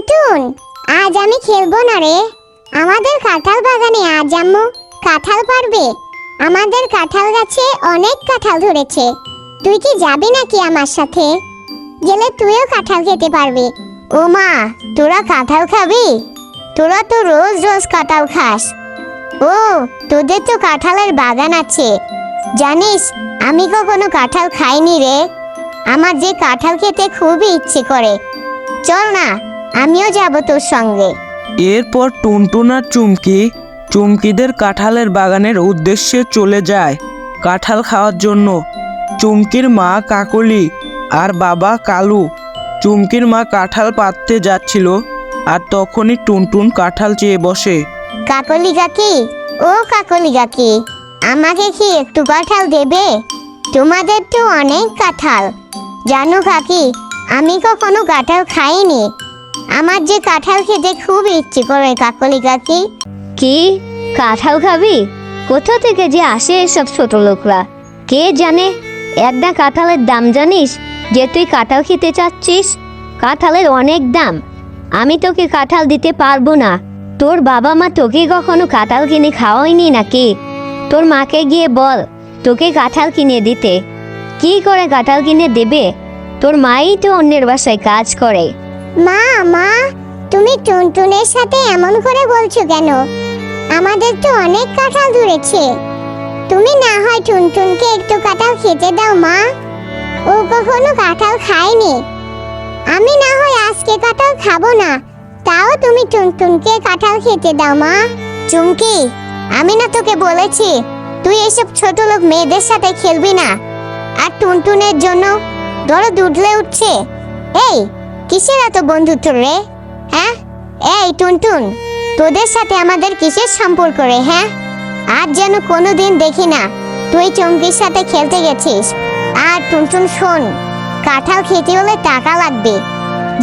টুনটুন, আজ আমি খেলবো না রে। আমাদের কাঁঠাল বাগানে আজ আম্মু কাঁঠাল পারবে। আমাদের কাঁঠাল গাছে অনেক কাঁঠাল ধরেছে। তুই কি যাবি নাকি আমার সাথে? গেলে তুইও কাঁঠাল খেতে পারবি। ও মা, তোরা কাঁঠাল খাবি? তোরা তো রোজ রোজ কাঁঠাল খাস। ও, তোদের তো কাঁঠালের বাগান আছে। জানিস, আমি কখনো কাঁঠাল খাইনি রে। আমার যে কাঁঠাল খেতে খুবই ইচ্ছে করে। চল না, আমিও যাব তোর সঙ্গে। এরপর টুনটুন আর চুমকিদের কাঁঠালের বাগানের উদ্দেশ্যে চলে যায় কাঁঠাল খাওয়ার জন্য। চুমকির মা কাকলি আর বাবা কালু। চুমকির মা কাঁঠাল পাড়তে যাচ্ছিল, আর তখনই টুনটুন কাঁঠাল চেয়ে বসে। কাকলি কাকি, ও কাকলি কাকি, আমাকে কি একটু কাঁঠাল দেবে? তোমাদের তো অনেক কাঁঠাল। জানো কাকি, আমি কখনো কাঁঠাল খাইনি। আমার যে কাঁঠাল খেতে খুব ইচ্ছে করে কাকলি কাকি। কি, কাঁঠাল খাবি? কোথা থেকে যে আসে এসব ছোট লোকরা, কে জানে। একটা কাঁঠালের দাম জানিস? যে তুই কাঁঠাল খেতে চাচ্ছিস, কাঁঠালের অনেক দাম। আমি তোকে কাঁঠাল দিতে পারবো না। তোর বাবা মা তোকে কখনো কাঁঠাল কিনে খাওয়ায়নি নাকি? তোর মাকে গিয়ে বল তোকে কাঁঠাল কিনে দিতে। কি করে কাঁঠাল কিনে দেবে? তোর মাই তো অন্যের বাসায় কাজ করে। মা, মা, তুমি টুনটুনের সাথে এমন করে বলছো কেন? আমাদের তো অনেক কাঁঠাল ধরেছে। তুমি না হয় টুনটুনকে একটু কাঁঠাল খেতে দাও মা। ও কখনো কাঁঠাল খায়নি। আমি না হয় আজকে কাঁঠাল খাবো না, তাও তুমি টুনটুনকে কাঁঠাল খেতে দাও মা। চুমকি, আমি না তোকে বলেছি তুই এসব ছোট লোক মেয়েদের সাথে খেলবি না। আর টুনটুনের জন্য দরদ উঠলে উঠছে। এই, কিসের এত বন্ধুত্ব রে? হ্যাঁ, এই টুনটুন, তোদের সাথে আমাদের কিসের সম্পর্ক রে? হ্যাঁ, আজ যেন কোনোদিন দেখি না তুই চুমকির সাথে খেলতে গেছিস। আর টুনটুন শোন, কাঁঠাল খেতে হলে টাকা লাগবে।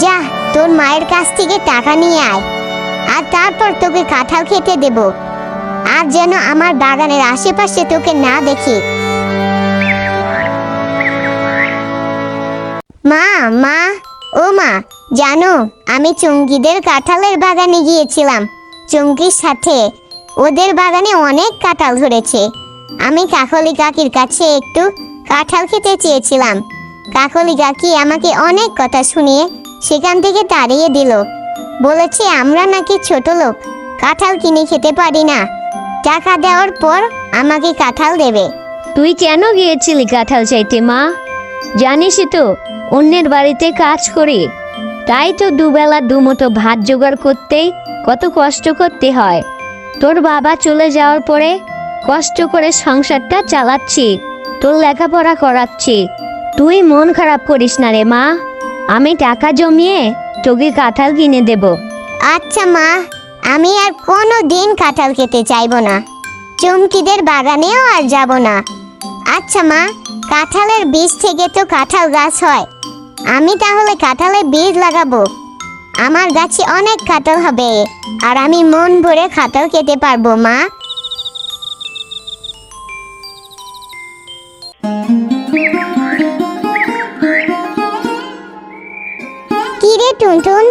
যা, তোর মায়ের কাছ থেকে টাকা নিয়ে আয়, আর তারপর তোকে কাঁঠাল খেতে দেব। আর যেন আমার বাগানের আশেপাশে তোকে না দেখি। মা, মা, ও মা, জানো আমি চুমকিদের কাঁঠালের বাগানে গিয়েছিলাম চুমকির সাথে। ওদের বাগানে অনেক কাঁঠাল ধরেছে। আমি কাকলি কাকির কাছে একটু কাঁঠাল খেতে চেয়েছিলাম। কাকলি কাকি আমাকে অনেক কথা শুনিয়ে সেখান থেকে তাড়িয়ে দিল। বলেছে আমরা নাকি ছোট লোক, কাঁঠাল কিনে খেতে পারি না। টাকা দেওয়ার পর আমাকে কাঁঠাল দেবে। তুই কেন গিয়েছিলি কাঁঠাল চাইতে মা? জানিসই তো অন্যের বাড়িতে কাজ করি, তাই তো দুবেলা দুমুঠো ভাত জোগাড় করতেই কত কষ্ট করতে হয়। তোর বাবা চলে যাওয়ার পরে কষ্ট করে সংসারটা চালাচ্ছি, তোর লেখাপড়া করাচ্ছি। তুই মন খারাপ করিস না রে মা, আমি টাকা জমিয়ে তোকে কাঁঠাল কিনে দেব। আচ্ছা মা, আমি আর কোনো দিন কাঁঠাল খেতে চাইবো না। চুমকিদের বাগানেও আর যাব না। আচ্ছা মা, কাঁঠালের বীজ থেকে তো কাঁঠাল গাছ হয়। আমি তাহলে কাঁঠালের বীজ লাগাবো। আমার গাছে অনেক কাঁঠাল হবে, আর আমি মন ভরে কাঁঠাল খেতে পারবো মা। কি রে টুনটুন,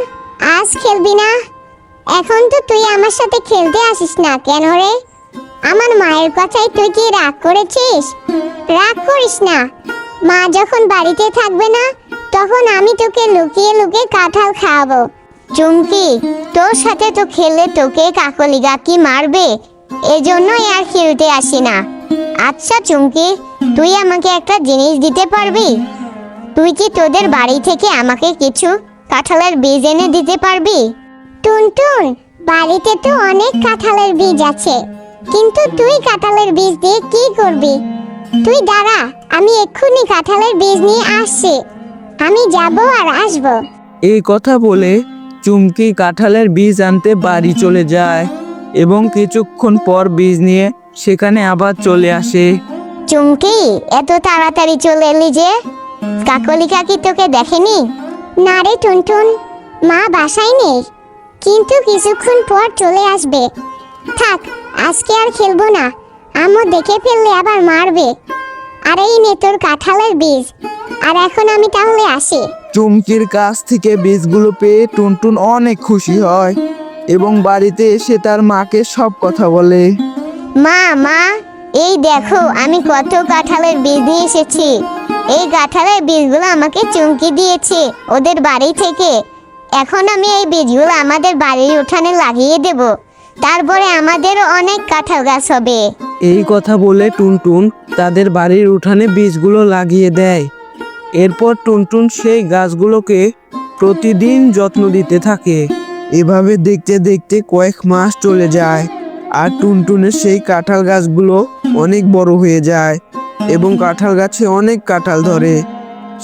আজ খেলবি না? এখন তো তুই আমার সাথে খেলতে আসিস না কেন রে? আমার মায়ের কথায় তুই কি রাগ করেছিস? রাগ করিস না। মা যখন বাড়িতে থাকবে না, তখন আমি তোকে লুকিয়ে লুকিয়ে কাঁঠাল খাওয়াবো। চুমকি, তোর সাথে তো খেললে তোকে কাকলি কাকি মারবে, এজন্যই আর খেলতে আসি না। আচ্ছা চুমকি, তুই আমাকে একটা জিনিস দিতে পারবি? তুই কি তোদের বাড়ি থেকে আমাকে কিছু কাঁঠালের বীজ এনে দিতে পারবি? টুনটুন, বাড়িতে তো অনেক কাঁঠালের বীজ আছে, কিন্তু তুই কাঁঠালের বীজ দিয়ে কি করবি? তুই দাঁড়া, আমি এক্ষুনি কাঁঠালের বীজ নিয়ে আসছি। আমি যাব আর আসব। এই কথা বলে চুমকি কাঁঠালের বীজ আনতে বাড়ি চলে যায়, এবং কিছুক্ষণ পর বীজ নিয়ে সেখানে আবার চলে আসে। চুমকি, এত তাড়াতাড়ি চলে এলি যে? কাকলি কাকি তোকে দেখেনি? না রে টুনটুন, মা বাসায় নেই, কিন্তু কিছুক্ষণ পর চলে আসবে। থাক, আজকে আর খেলবো না, আম্মু দেখে ফেললে আবার মারবে। আর এই নে তোর কাঁঠালের বীজ। আর এখন আমি তাহলে আসি। চুমকির কাছ থেকে বীজগুলো পেয়ে টুনটুন অনেক খুশি হয় এবং বাড়িতে এসে তার মাকে সব কথা বলে। মা মা, এই দেখো আমি কত কাঁঠালের বীজ নিয়ে এসেছি। এই কাঁঠালের বীজগুলো আমাকে চুমকি দিয়েছে ওদের বাড়ি থেকে। এখন আমি এই বীজগুলো আমাদের বাড়ির উঠানে লাগিয়ে দেব, তারপরে আমাদেরও অনেক কাঁঠাল গাছ হবে। এই কথা বলে টুনটুন তাদের বাড়ির উঠানে বীজগুলো লাগিয়ে দেয়। এরপর টুনটুন সেই গাছগুলোকে প্রতিদিন যত্ন দিতে থাকে। এভাবে দেখতে দেখতে কয়েক মাস চলে যায় আর টুনটুনের সেই কাঁঠাল গাছগুলো অনেক বড় হয়ে যায় এবং কাঁঠাল গাছে অনেক কাঁঠাল ধরে।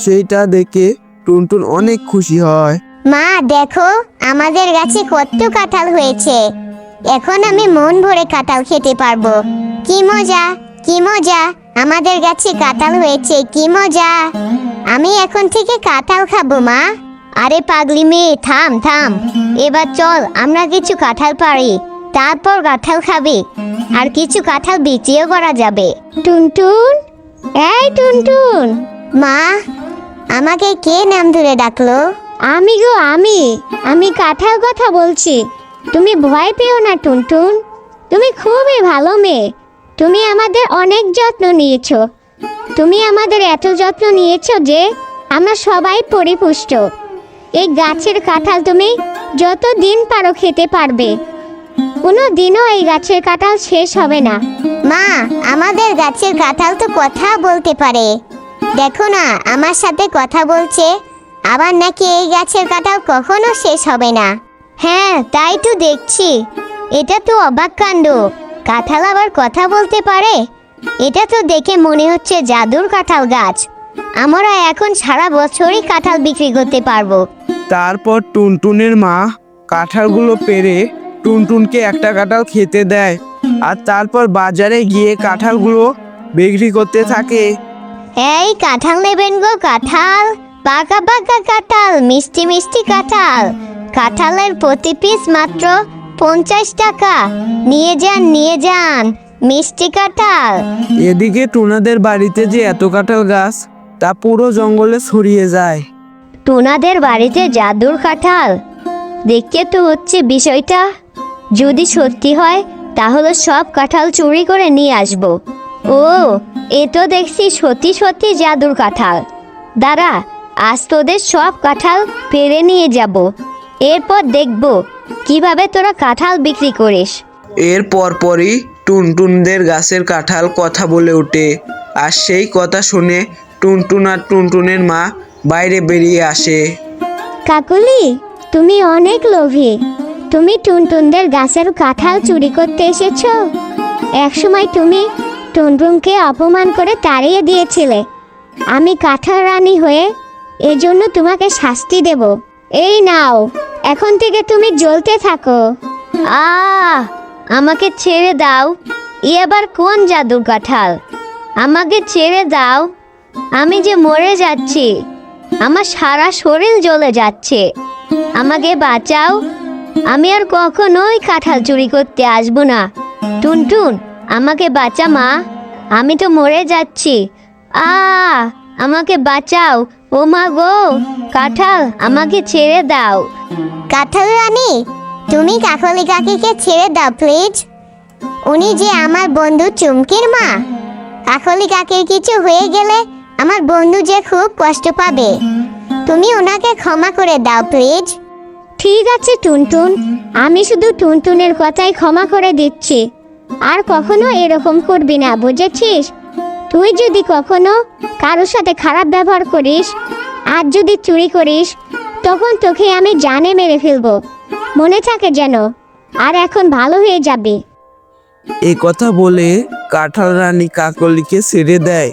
সেইটা দেখে টুনটুন অনেক খুশি হয়। মা দেখো আমাদের গাছে কত কাঁঠাল হয়েছে। এখন আমি মন ভরে কাঁঠাল খেতে পারবো। কি মজা, কি মজা, আমাদের গাছে কাঁঠাল হয়েছে, কি মজা। আমি এখন থেকে কাঁঠাল খাবো মা। আরে পাগলি মেয়ে, থাম থাম, এবার চল আমরা কিছু কাঁঠাল পাড়ি, তারপর কাঁঠাল খাবি আর কিছু কাঁঠাল বিক্রিও করা যাবে। টুনটুন, এই টুনটুন। মা, আমাকে কে নাম ধরে ডাকলো? আমি গো, আমি কাঁঠাল কথা বলছি। তুমি ভয় পেও না টুনটুন, তুমি খুবই ভালো মেয়ে। তুমি আমাদের অনেক যত্ন নিয়েছো। তুমি আমাদের এত যত্ন নিয়েছো যে আমরা সবাই পরিপুষ্ট। এই গাছের কাঁঠাল তুমি যত দিন পারো খেতে পারবে, কোনো দিনও এই গাছের কাঁঠাল শেষ হবে না। মা, আমাদের গাছের কাঁঠাল তো কথা বলতে পারে। দেখো না আমার সাথে কথা বলছে। আবার নাকি এই গাছের কাঁঠাল কখনো শেষ হবে না। হ্যাঁ তাই তো দেখছি। এটা তো অবাক কাণ্ড, কাঁঠাল আবার কথা বলতে পারে। এটা তো দেখে মনে হচ্ছে জাদুর কাঁঠাল গাছ। আমরা এখন সারা বছরই কাঁঠাল বিক্রি করতে পারবো। তারপর টুনটুনের মা কাঁঠালগুলো পেড়ে টুনটুনকে একটা কাঁঠাল খেতে দেয় আর তারপর বাজারে গিয়ে কাঁঠালগুলো বিক্রি করতে থাকে। এই কাঁঠাল নেবেন গো কাঁঠাল, পাকা পাকা কাঁঠাল, মিষ্টি মিষ্টি কাঁঠাল। কাঁঠালের প্রতি পিস মাত্র 50 টাকা। নিয়ে যান নিয়ে যান, মিষ্টি কাঁঠাল। এদিকে টুনাদের বাড়িতে যে এত কাঁঠাল গাছ তা পুরো জঙ্গলে ছড়িয়ে যায়। টুনাদের বাড়িতে জাদুর কাঁঠাল, দেখতে তো হচ্ছে বিষয়টা যদি সত্যি হয় তাহলে সব কাঁঠাল চুরি করে নিয়ে আসব। ও, এ তো দেখছি সত্যি সত্যি জাদুর কাঁঠাল। দাঁড়া, আজ তোদের সব কাঁঠাল পেড়ে নিয়ে যাব, এরপর দেখব কিভাবে তোরা কাঁঠাল বিক্রি করিস। এর পরপরই টুনটুনদের গাছের কাঁঠাল কথা বলে ওঠে আর সেই কথা শুনে টুনটুন আর টুনটুনের মা বাইরে বেরিয়ে আসে। কাকুলি, তুমি অনেক লোভী। তুমি টুনটুনদের গাছের কাঁঠাল চুরি করতে এসেছো। একসময় তুমি টুনটুনকে অপমান করে তাড়িয়ে দিয়েছিলে। আমি কাঁঠাল রানী হয়ে এজন্য তোমাকে শাস্তি দেব। এই নাও, এখন থেকে তুমি জ্বলতে থাকো। আমাকে ছেড়ে দাও। ই আবার কোন জাদুর কাঁঠাল? আমাকে ছেড়ে দাও, আমি যে মরে যাচ্ছি, আমার সারা শরীর জ্বলে যাচ্ছে। আমাকে বাঁচাও, আমি আর কখনোই কাঁঠাল চুরি করতে আসবো না। টুনটুন, আমাকে বাঁচা মা, আমি তো মরে যাচ্ছি। আমাকে বাঁচাও, ও মা গো, কাঁঠাল আমাকে ছেড়ে দাও। কাঁঠাল রানী, তুমি কাকলি কাকিকে ছেড়ে দাও প্লিজ। উনি যে আমার বন্ধু চুমকির মা। কাকলি কাকির কিছু হয়ে গেলে আমার বন্ধু যে খুব কষ্ট পাবে। তুমি ওনাকে ক্ষমা করে দাও প্লিজ। ঠিক আছে টুনটুন, আমি শুধু টুনটুনের কথাই ক্ষমা করে দিচ্ছি। আর কখনো এরকম করবি না, বুঝেছিস? তুই যদি কখনো কারোর সাথে খারাপ ব্যবহার করিস আর যদি চুরি করিস, তখন তোকে আমি জানে মেরে ফেলবো, মনে থাকে যেন। আর এখন ভালো হয়ে যাবে। এ কথা বলে কাঁঠাল রানী কাকলিকে ছেড়ে দেয়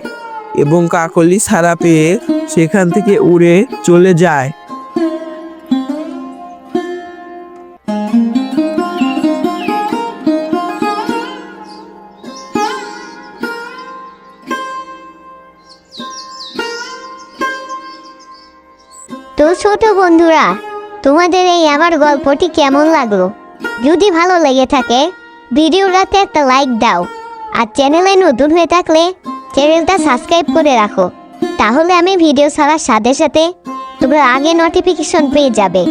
এবং কাকলি ছাড়া পেয়ে সেখান থেকে উড়ে চলে যায়। তো ছোট বন্ধুরা, তোমাদের এই আমার গল্পটি কেমন লাগলো? যদি ভালো লেগে থাকে ভিডিওটাতে একটা লাইক দাও আর চ্যানেলে নতুন হয়ে থাকলে চ্যানেলটা সাবস্ক্রাইব করে রাখো, তাহলে আমি ভিডিও ছাড়ার সাথে সাথে তোমরা আগে নোটিফিকেশন পেয়ে যাবে।